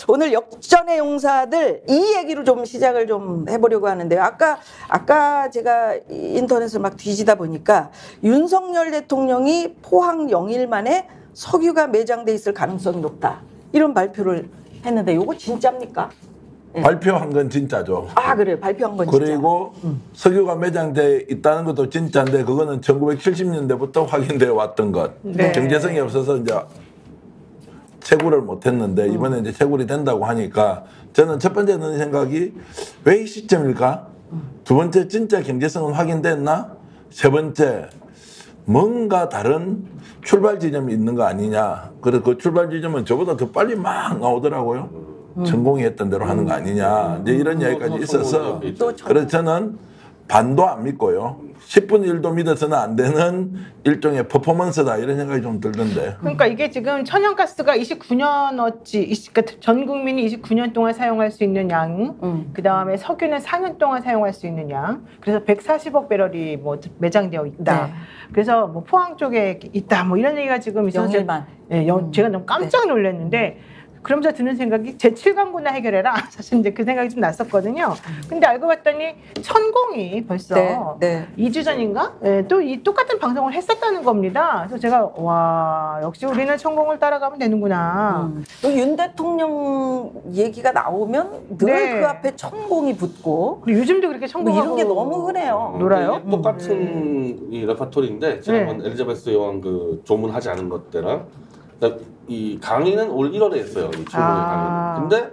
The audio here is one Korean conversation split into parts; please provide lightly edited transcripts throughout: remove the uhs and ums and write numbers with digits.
오늘 역전의 용사들 이 얘기로 좀 시작을 좀 해보려고 하는데요. 아까 제가 인터넷을 막 뒤지다 보니까 윤석열 대통령이 포항 영일 만에 석유가 매장돼 있을 가능성이 높다. 이런 발표를 했는데 이거 진짜입니까? 네. 발표한 건 진짜죠. 아, 그래요. 발표한 건 진짜. 그리고 석유가 매장돼 있다는 것도 진짜인데 그거는 1970년대부터 확인되어 왔던 것. 네. 경제성이 없어서 이제 채굴을 못했는데 이번에 이제 채굴이 된다고 하니까 저는 첫 번째 드는 생각이 왜 이 시점일까? 두 번째 진짜 경제성은 확인됐나? 세 번째 뭔가 다른 출발 지점이 있는 거 아니냐? 그래서 그 출발 지점은 저보다 더 빨리 막 나오더라고요. 전공이 했던 대로 하는 거 아니냐. 이제 이런 이야기까지 있어서 그래서 저는 반도 안 믿고요. 10분의 1도 믿어서는 안 되는 일종의 퍼포먼스다 이런 생각이 좀 들던데. 그러니까 이게 지금 천연가스가 29년어치, 그러니까 전 국민이 29년 동안 사용할 수 있는 양, 그 다음에 석유는 4년 동안 사용할 수 있는 양, 그래서 140억 배럴이 뭐 매장되어 있다. 네. 그래서 뭐 포항 쪽에 있다. 뭐 이런 얘기가 지금 있어서 제가 너무 깜짝 놀랐는데. 그러면서 드는 생각이 제7광고나 해결해라. 사실 이제 그 생각이 좀 났었거든요. 근데 알고 봤더니 천공이 벌써 2주 전인가? 또 이 똑같은 방송을 했었다는 겁니다. 그래서 제가 와 역시 우리는 천공을 따라가면 되는구나. 윤 대통령 얘기가 나오면 늘 그 앞에 천공이 붙고 요즘도 그렇게 천공하고 이런 게 너무 흔해요. 놀아요? 똑같은 이 레파토리인데 지난번 엘리자베스 여왕 그 조문하지 않은 것 때랑 이 강의는 올 1월에 했어요. 이 최근의 강의는. 근데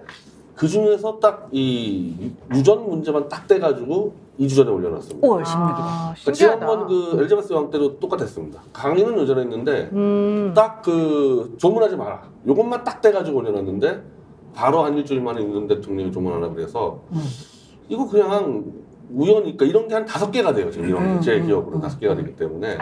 그 중에서 딱 이 유전 문제만 딱 떼가지고 2주 전에 올려놨습니다. 5월 16일. 그러니까 지난번 그 엘리자베스 여왕 때도 똑같았습니다. 강의는 여전했는데 딱 그 조문하지 마라. 요것만 딱 떼가지고 올려놨는데 바로 한 일주일 만에 윤 대통령이 조문하라 그래서 이거 그냥 우연히 그러니까 이런 게 한 5개가 돼요. 지금 이런 게 제 기억으로 5개가 되기 때문에.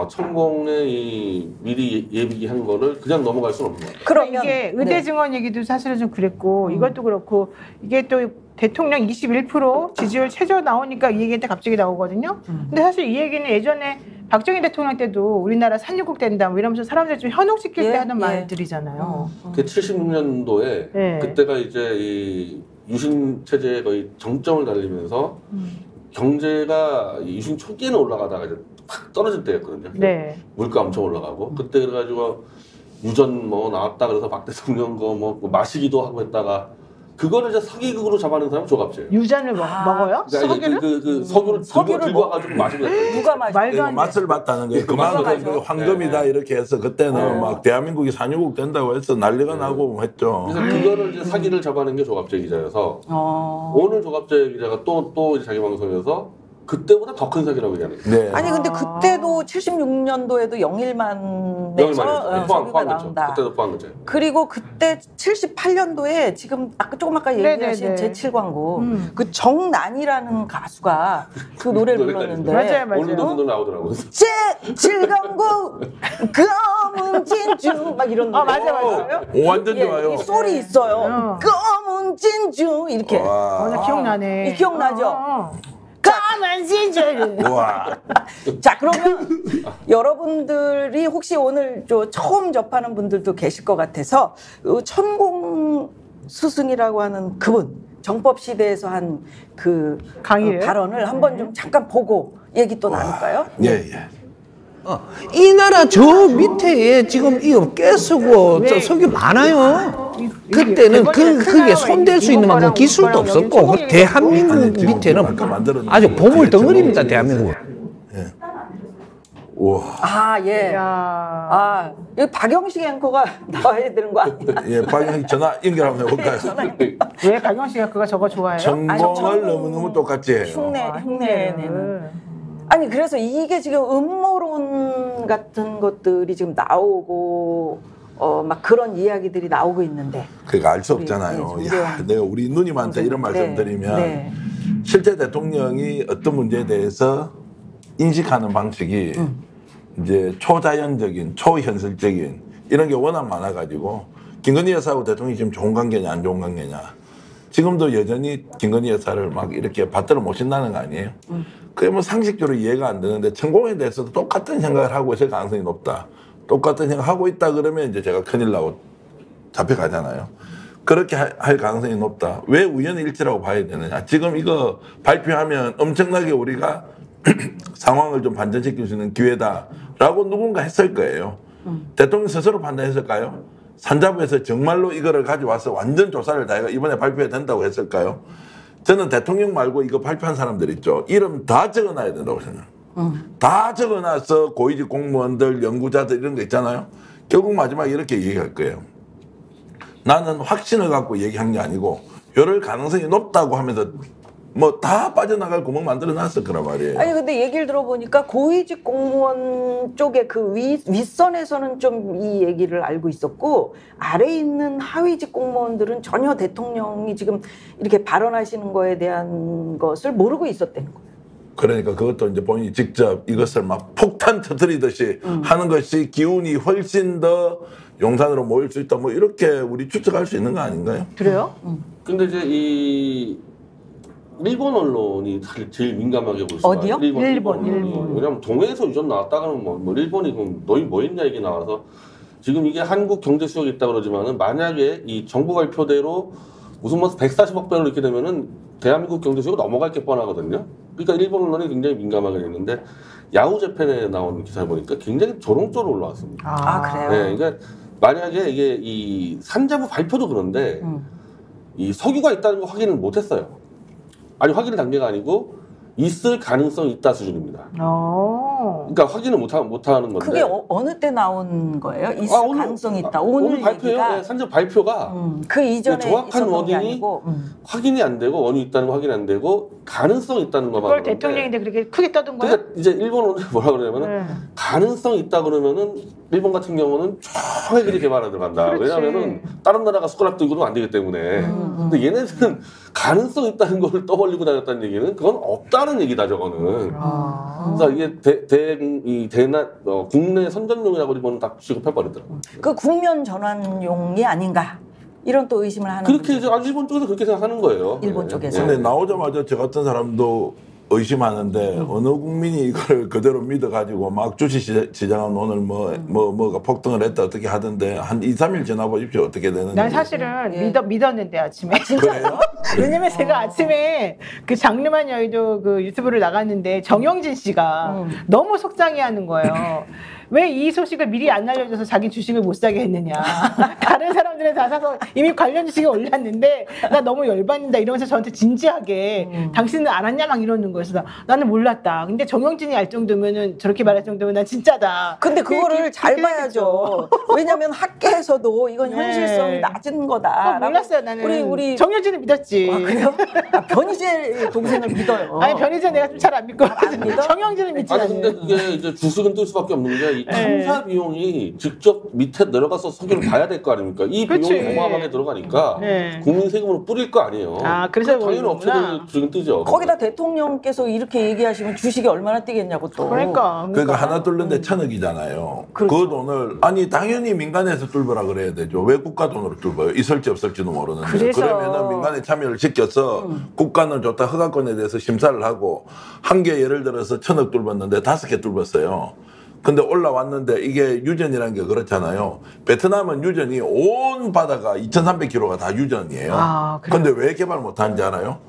천공의 이 미리 예비한 거를 그냥 넘어갈 수는 없는 것 같아요. 그러니까 이게 의대 증원 얘기도 사실은 좀 그랬고 이것도 그렇고 이게 또 대통령 21% 지지율 최저 나오니까 이 얘기한테 갑자기 나오거든요. 근데 사실 이 얘기는 예전에 박정희 대통령 때도 우리나라 산유국 된다 뭐 이러면서 사람들 좀 현혹시킬 때 하는 말들이잖아요. 그 76년도에 그때가 이제 이 유신 체제의 거의 정점을 달리면서 경제가 유신 초기에는 올라가다가 이제 팍 떨어질 때였거든요. 물가 엄청 올라가고 그때 그래가지고 유전 뭐 나왔다 그래서 박 대통령 거 뭐 마시기도 하고 했다가 그거를 이제 사기극으로 잡아낸 사람이 조갑제예요. 유전을 먹어요? 그러니까 그 석유를 들고 와가지고 마시고 했어요. 누가 마시고 맛을 봤다는 거예요. 그만큼 황금이다 이렇게 해서 그때는 막 대한민국이 산유국 된다고 해서 난리가 나고 했죠. 그래서 그거를 이제 사기를 잡아낸 게 조갑제 기자여서 오늘 조갑제 기자가 또 자기 방송에서 그때보다 더 큰 사기라고 얘기하는. 아니 근데 그때도 76년도에도 영일만에서 석유가 나온다. 그때도 포함 거죠. 그리고 그때 78년도에 지금 조금 아까 얘기하신 제7광고 그 정난이라는 가수가 그 노래를 불렀는데 맞아요. 오늘도 그 노래 나오더라고요. 제7광고 검은 진주 막 이런 노래. 맞아요. 완전 좋아요. 이 소리 있어요. 검은 진주 이렇게. 기억나네. 기억나죠? 까만 진주. 자 그러면 여러분들이 혹시 오늘 처음 접하는 분들도 계실 것 같아서 천공 스승이라고 하는 그분 정법시대에서 한 그 발언을 한번 좀 잠깐 보고 얘기 또 나눌까요? 이 나라 저 밑에 지금 이 업계 쓰고 저 석유 많아요. 그때는 그게 손댈 수 있는 만큼 기술도 없었고 대한민국 밑에는 아주 보물 덩어리입니다. 대한민국. 여기 박영식 앵커가 나와야 되는 거 아니야? 박영식 전화 연결 한번 해볼까요? 왜 박영식 앵커가 저거 좋아해요? 전공을 너무너무 똑같이 해요. 흉내내는. 아니 그래서 이게 지금 음모론 같은 것들이 지금 나오고 막 그런 이야기들이 나오고 있는데 그러니까 알 수 없잖아요. 내가 우리 누님한테 이런 말씀 드리면 실제 대통령이 어떤 문제에 대해서 인식하는 방식이 이제 초자연적인, 초현실적인 이런 게 워낙 많아가지고 김건희 여사하고 대통령이 지금 좋은 관계냐 안 좋은 관계냐 지금도 여전히 김건희 여사를 막 이렇게 받들어 모신다는 거 아니에요? 그게 뭐 상식적으로 이해가 안 되는데 천공에 대해서도 똑같은 생각을 하고 있을 가능성이 높다. 똑같은 생각을 하고 있다 그러면 이제 제가 큰일 나고 잡혀가잖아요. 그렇게 할 가능성이 높다. 왜 우연의 일치라고 봐야 되느냐. 지금 이거 발표하면 엄청나게 우리가 상황을 좀 반전시킬 수 있는 기회다라고 누군가 했을 거예요. 대통령 스스로 판단했을까요? 산자부에서 정말로 이거를 가져와서 완전 조사를 다 해가 이번에 발표해야 된다고 했을까요? 저는 대통령 말고 이거 발표한 사람들 있죠. 이름 다 적어놔야 된다고 생각해요. 다 적어놔서 고위직 공무원들, 연구자들 이런 거 있잖아요. 결국 마지막에 이렇게 얘기할 거예요. 나는 확신을 갖고 얘기한 게 아니고 이럴 가능성이 높다고 하면서 뭐 다 빠져나갈 구멍 만들어 놨을 거란 말이에요. 아니 근데 얘기를 들어보니까 고위직 공무원 쪽에 그 윗선에서는 좀 이 얘기를 알고 있었고 아래에 있는 하위직 공무원들은 전혀 대통령이 지금 이렇게 발언하시는 거에 대한 것을 모르고 있었다는 거예요. 그러니까 그것도 이제 본인이 직접 이것을 막 폭탄 터뜨리듯이 하는 것이 기운이 훨씬 더 용산으로 모일 수 있다. 뭐 이렇게 우리 추측할 수 있는 거 아닌가요? 그래요? 근데 이제 이 일본 언론이 사실 제일 민감하게 볼 수 있어요. 어디요? 일본. 왜냐면 동해에서 유전 나왔다가는 뭐 일본이 그럼 너희 뭐 했냐 이게 나와서 지금 이게 한국 경제 수역이 있다 그러지만은 만약에 이 정부 발표대로 무슨 뭐 140억 배로 이렇게 되면은 대한민국 경제 수역이 넘어갈 게 뻔하거든요. 그러니까 일본 언론이 굉장히 민감하게 됐는데 야후 재팬에 나온 기사를 보니까 굉장히 조롱조로 올라왔습니다. 아 그래요? 네, 그러니까 만약에 이게 이 산자부 발표도 그런데 이 석유가 있다는 거 확인을 못했어요. 아니 확인 단계가 아니고 있을 가능성이 있다 수준입니다. 그러니까 확인을 못하는 건데. 그게 어느 때 나온 거예요? 있을 가능성이 있다. 오늘 발표요. 얘기가 네, 산자 발표가 그 이전에 정확한 워딩이 아니고, 확인이 안 되고 원유 있다는 거 확인이 안 되고 가능성이 있다는 것만. 그걸 대통령인데 그렇게 크게 떠든 거예요? 그러니까 이제 일본 언론이 뭐라 그러냐면은 가능성이 있다 그러면은 일본 같은 경우는 총액이 개발에 들어간다. 그렇지. 왜냐하면은 다른 나라가 숟가락 들고는 안 되기 때문에. 근데 얘네들은 가능성 있다는 걸 떠벌리고 다녔다는 얘기는 그건 없다는 얘기다 저거는. 그래서 이게 국내 선전용이라고 일본은 다 취급해 버리더라고요. 그 국면 전환용이 아닌가 이런 또 의심을 하는 그렇게 이제 일본 쪽에서 그렇게 생각하는 거예요. 일본 쪽에서. 근데 나오자마자 저 같은 사람도 의심하는데 어느 국민이 이걸 그대로 믿어가지고 막 주식시장은 오늘 뭐가 폭등을 했다 어떻게 하던데 한 2, 3일 지나보십시오 어떻게 되는지. 난 사실은 믿었는데 아침에. 진짜요? 왜냐면 제가 아침에 그 장르만 여의도 그 유튜브를 나갔는데 정영진 씨가 너무 속상해하는 거예요. 왜 이 소식을 미리 안 알려줘서 자기 주식을 못 사게 했느냐. 다른 사람들은 다 사서 이미 관련 주식에 올랐는데 나 너무 열받는다 이러면서 저한테 진지하게 당신은 알았냐 막 이러는 거예요. 그래서 나는 몰랐다. 근데 정영진이 알 정도면은 저렇게 말할 정도면 난 진짜다. 근데 그거를 잘 봐야죠. 왜냐면 학계에서도 이건 현실성이 낮은 거다. 몰랐어요 나는. 우리 정영진을 믿었지. 아, 그래요? 변희재 동생을 믿어요. 아니 변희재 내가 좀 잘 안 믿고 믿어? 정영진을 믿지 아니 근데 않아요. 그게 이제 주식은 뜰 수밖에 없는 게 이 탐사 비용이 직접 밑에 내려가서 석유를 봐야 될 거 아닙니까? 이 그치. 비용이 어마어마하게 들어가니까 국민 세금으로 뿌릴 거 아니에요. 아, 그래서 당연히 모르는구나. 업체들 주식은 뜨죠. 거기다 대통령께서 이렇게 얘기하시면 주식이 얼마나 뛰겠냐고 또. 그러니까 하나 뚫는데 1,000억이잖아요. 그렇죠. 그 돈을 아니 당연히 민간에서 뚫으라 그래야 되죠. 왜 국가 돈으로 뚫어요? 있을지 없을지도 모르는데. 그래서. 그러면은 민간에 참여를 시켜서 국가는 좋다 허가권에 대해서 심사를 하고 한 개 예를 들어서 1,000억 뚫었는데 5개 뚫었어요. 근데 올라왔는데 이게 유전이라는 게 그렇잖아요. 베트남은 유전이 온 바다가 2,300km가 다 유전이에요. 아, 그래요? 근데 왜 개발 못하는지 알아요?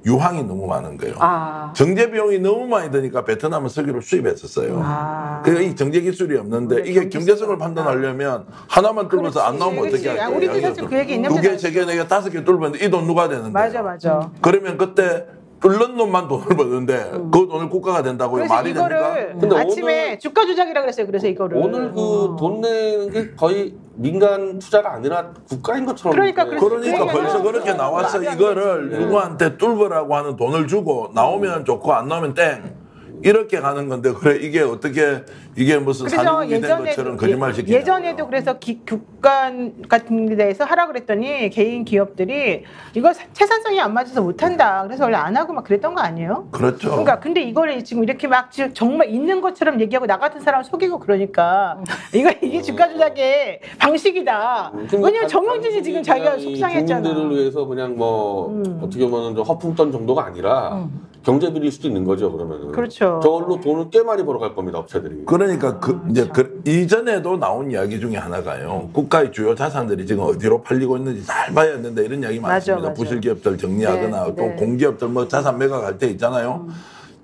유황이 너무 많은 거예요. 아. 정제 비용이 너무 많이 드니까 베트남은 석유를 수입했었어요. 그러니까 이 정제 기술이 없는데 이게 경제성을 판단하려면 하나만 뚫어서 안 나오면 어떻게 할 거예요? 우리도 사실 그 얘기 있는데. 2개, 3개, 4개, 5개 뚫었는데 이 돈 누가 되는데? 맞아. 그러면 그때 뚫는 놈만 돈을 버는데 그 돈을 국가가 된다고요? 그래서 말이 됩니까? 이거를 근데 아침에 오늘- 주가 조작이라 그랬어요. 그래서 이거를 오늘 그 돈 내는 게 거의 민간 투자가 아니라 국가인 것처럼. 그러니까 네. 그러니까 그 벌써 얘기는 그렇게 나와서 말이 안 이거를 되지. 누구한테 뚫으라고 하는 돈을 주고 나오면 좋고 안 나오면 땡 이렇게 가는 건데 그래 이게 어떻게 이게 무슨 그래서 산유국이 된 것처럼 거짓말 시키냐 예전에도 그래서 국간 같은 데에서 하라 그랬더니 개인 기업들이 이거 채산성이 안 맞아서 못한다. 그래서 원래 안 하고 막 그랬던 거 아니에요? 그렇죠. 그러니까 근데 이거를 지금 이렇게 막 지금 정말 있는 것처럼 얘기하고 나 같은 사람 속이고 그러니까 이게 주가 조작의 방식이다. 왜냐면 정영진이 지금 자기가 속상했잖아. 국민들을 위해서 그냥 뭐 어떻게 보면 좀 허풍 던 정도가 아니라 경제 비리일 수도 있는 거죠. 그러면은. 그렇죠. 저걸로 돈을 꽤 많이 벌어갈 겁니다. 업체들이. 그러니까 이제 이전에도 나온 이야기 중에 하나가요. 국가의 주요 자산들이 지금 어디로 팔리고 있는지 잘 봐야 되는데 이런 이야기 많습니다. 맞아. 부실 기업들 정리하거나 네, 또 네. 공기업들 뭐 자산 매각할 때 있잖아요.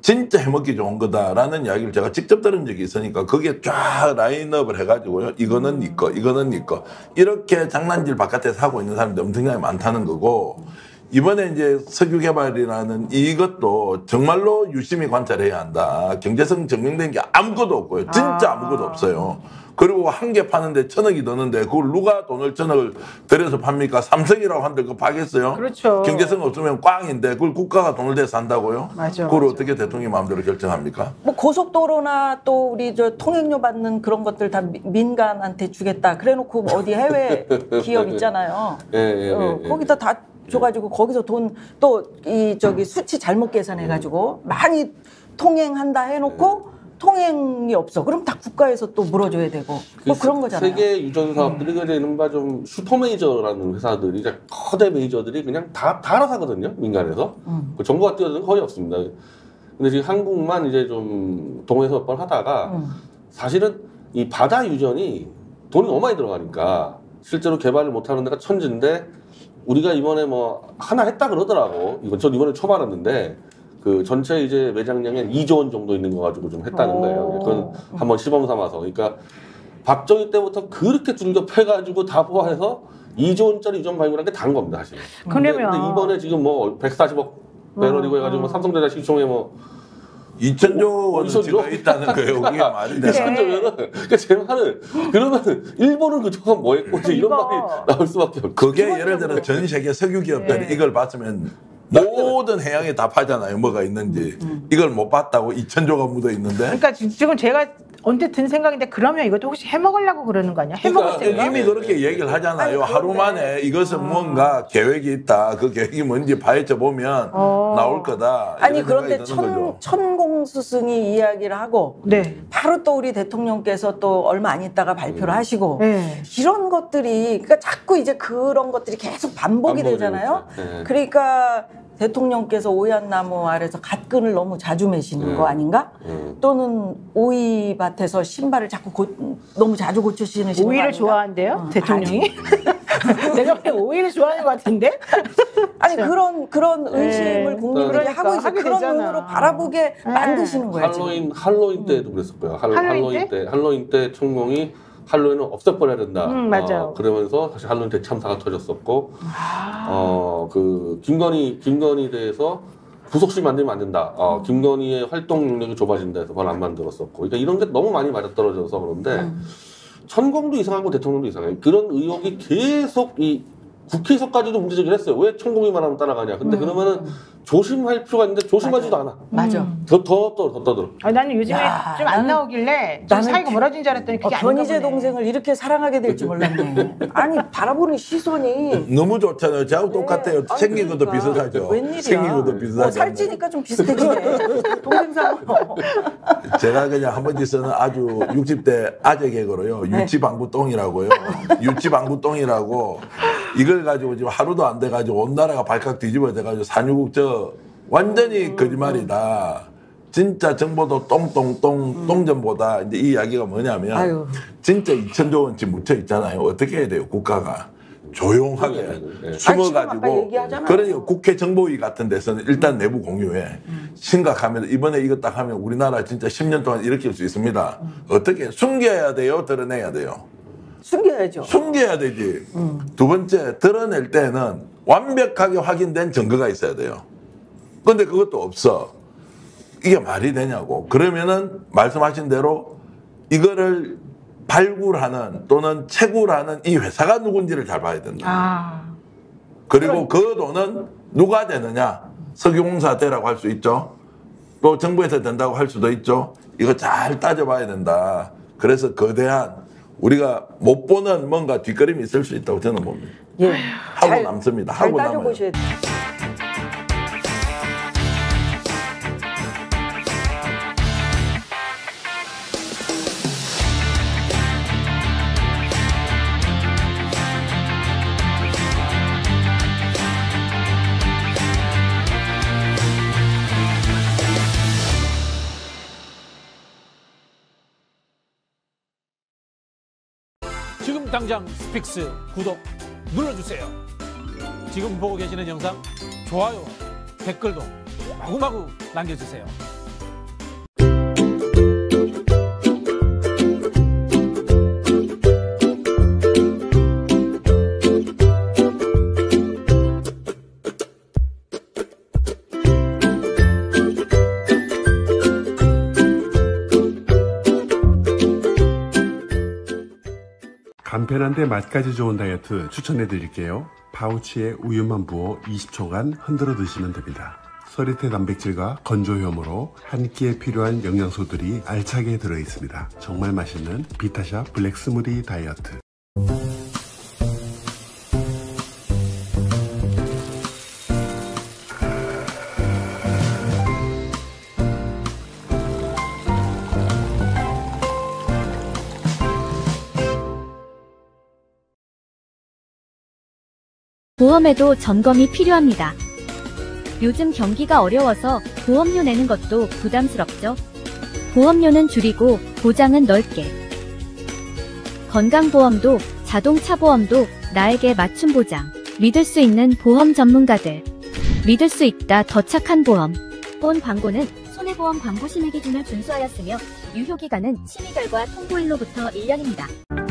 진짜 해먹기 좋은 거다라는 이야기를 제가 직접 들은 적이 있으니까 그게 쫙 라인업을 해가지고요. 이거는 네 거, 이거는 네 거. 이렇게 장난질 바깥에서 하고 있는 사람들이 엄청나게 많다는 거고 이번에 이제 석유 개발이라는 이것도 정말로 유심히 관찰해야 한다. 경제성 증명된 게 아무것도 없고요. 진짜 아무것도 없어요. 그리고 한 개 파는데 1,000억이 드는데 그걸 누가 돈을 1,000억을 들여서 팝니까? 삼성이라고 한들 그거 파겠어요? 그렇죠. 경제성 없으면 꽝인데 그걸 국가가 돈을 대서 산다고요? 맞아, 그걸 맞아. 어떻게 대통령이 마음대로 결정합니까? 뭐 고속도로나 또 우리 저 통행료 받는 그런 것들 다 민간한테 주겠다. 그래놓고 어디 해외 기업 있잖아요. 거기다 다 줘가지고 거기서 돈 또 이 저기 수치 잘못 계산해가지고 많이 통행한다 해놓고 통행이 없어. 그럼 다 국가에서 또 물어줘야 되고 뭐 그런 거잖아요. 세계 유전 사업들이 되는 바 좀 슈퍼 메이저라는 회사들이 이제 거대 메이저들이 그냥 다 알아서 하거든요. 민간에서 그 정부가 뛰어드는 거 거의 없습니다. 근데 지금 한국만 이제 좀 동호회에서 몇 번 하다가 사실은 이 바다 유전이 돈이 너무 많이 들어가니까 실제로 개발을 못하는 데가 천지인데 우리가 이번에 뭐 하나 했다 그러더라고. 전 이번에 처음 알았는데 그 전체 이제 매장량이 한 2조 원 정도 있는 거 가지고 좀 했다는 거예요. 그건 한번 시범 삼아서. 그러니까 박정희 때부터 그렇게 줄격해가지고 다 포함해서 2조 원짜리 유전 발굴한 게 다른 겁니다, 사실. 그러면 근데 이번에 지금 뭐 140억 배럴이고 해가지고 뭐 삼성전자 시총에 뭐 2,000조 원어치가 있다는 거예요. 그게 말이 되나? 2,000조면은 그러니까 제 말은 그러면은 일본은 그동안 뭐 했고 이제 이런 말이 나올 수밖에 없죠. 그게 예를 들어 전 세계 석유 기업들이 이걸 봤으면 모든 해양에 다 파잖아요. 뭐가 있는지. 이걸 못 봤다고 2,000조가 묻어 있는데. 그러니까 지금 제가 언제 든 생각인데 그러면 이것도 혹시 해먹으려고 그러는 거 아니야? 해먹을 그러니까 생각? 이미 그렇게 얘기를 하잖아요. 아니, 하루 만에 이것은 뭔가 계획이 있다. 그 계획이 뭔지 파헤쳐 보면 나올 거다. 아니 이런 그런데 생각이 드는 거죠. 천공스승이 이야기를 하고 네. 바로 또 우리 대통령께서 또 얼마 안 있다가 발표를 하시고 네. 이런 것들이 그러니까 자꾸 이제 그런 것들이 계속 반복이 되잖아요. 되죠. 네. 그러니까 대통령께서 오얏나무 아래서 갓끈을 너무 자주 매시는 거 아닌가? 또는 오이밭에서 신발을 자꾸 너무 자주 고쳐 신으시는 거 오이를 아닌가? 좋아한대요? 대통령이? 내가 왜 오이를 좋아하는 것 같은데? 아니 그런 의심을 네. 국민들이 그러니까 하고 있어 하게 그런 되잖아. 눈으로 바라보게 만드시는 거예요. 지금. 할로윈 때도 그랬을 거예요. 할로윈 때 천공이 할로윈은 없애버려야 된다. 맞아요. 그러면서 사실 할로윈 대참사가 터졌었고, 그 김건희 대해서 부속실 만들면 안 된다. 김건희의 활동 능력이 좁아진다 해서 그걸 안 만들었었고, 그러니까 이런 게 너무 많이 맞아떨어져서 그런데 천공도 이상하고 대통령도 이상해요. 그런 의혹이 계속 이 국회에서까지도 문제제기를 했어요. 왜 천공이만 하면 따라가냐. 근데 그러면은 조심할 필요가 있는데 조심하지도 않아. 맞아. 더 떠들어. 나는 요즘에 야, 좀 안 나오길래 좀 나는 사이가 멀어진 줄 알았더니 그게 아닌가 변희재 보네. 동생을 이렇게 사랑하게 될 줄 몰랐네. 아니 바라보는 시선이 너무 좋잖아요. 저하고 똑같아요. 아니, 생긴 것도 그러니까. 비슷하죠. 웬일이야. 생긴 것도 비슷하죠. 살찌니까 좀 비슷해지네. 동생상으로. 제가 그냥 한 번씩 쓰는 아주 60대 아재 개그로요. 유치방구똥이라고요. 유치방구똥이라고 이걸 가지고 지금 하루도 안 돼가지고 온 나라가 발칵 뒤집어져가지고 산유국 저 완전히 거짓말이다. 진짜 정보도 똥똥똥 똥전보다 이제 이 이야기가 뭐냐면 아유. 진짜 2,000조 원치 묻혀 있잖아요. 어떻게 해야 돼요? 국가가 조용하게 네. 아니, 지금 아까 숨어가지고 얘기하잖아요. 그러니까 국회 정보위 같은 데서는 일단 내부 공유해. 심각하면 이번에 이거 딱 하면 우리나라 진짜 10년 동안 일으킬 수 있습니다. 어떻게 숨겨야 돼요? 드러내야 돼요? 숨겨야죠. 숨겨야 되지. 두 번째, 드러낼 때는 완벽하게 확인된 증거가 있어야 돼요. 근데 그것도 없어. 이게 말이 되냐고. 그러면은 말씀하신 대로 이거를 발굴하는 또는 채굴하는 이 회사가 누군지를 잘 봐야 된다. 그리고 그 돈은 누가 되느냐. 석유공사 되라고 할 수 있죠. 또 정부에서 된다고 할 수도 있죠. 이거 잘 따져봐야 된다. 그래서 거대한 우리가 못 보는 뭔가 뒷거림이 있을 수 있다고 저는 봅니다. 예. 하고 남습니다. 잘 하고 남아요. 따져보셔야 돼요. 지금 당장 스픽스 구독 눌러주세요. 지금 보고 계시는 영상 좋아요, 댓글도 마구마구 남겨주세요. 간편한데 맛까지 좋은 다이어트 추천해 드릴게요. 파우치에 우유만 부어 20초간 흔들어 드시면 됩니다. 서리태 단백질과 건조효모로 한 끼에 필요한 영양소들이 알차게 들어있습니다. 정말 맛있는 비타샵 블랙 스무디 다이어트. 보험에도 점검이 필요합니다. 요즘 경기가 어려워서 보험료 내는 것도 부담스럽죠. 보험료는 줄이고 보장은 넓게. 건강보험도 자동차 보험도 나에게 맞춤 보장. 믿을 수 있는 보험 전문가들. 믿을 수 있다 더 착한 보험. 본 광고는 손해보험 광고 심의 기준을 준수하였으며 유효기간은 심의 결과 통보일로부터 1년입니다.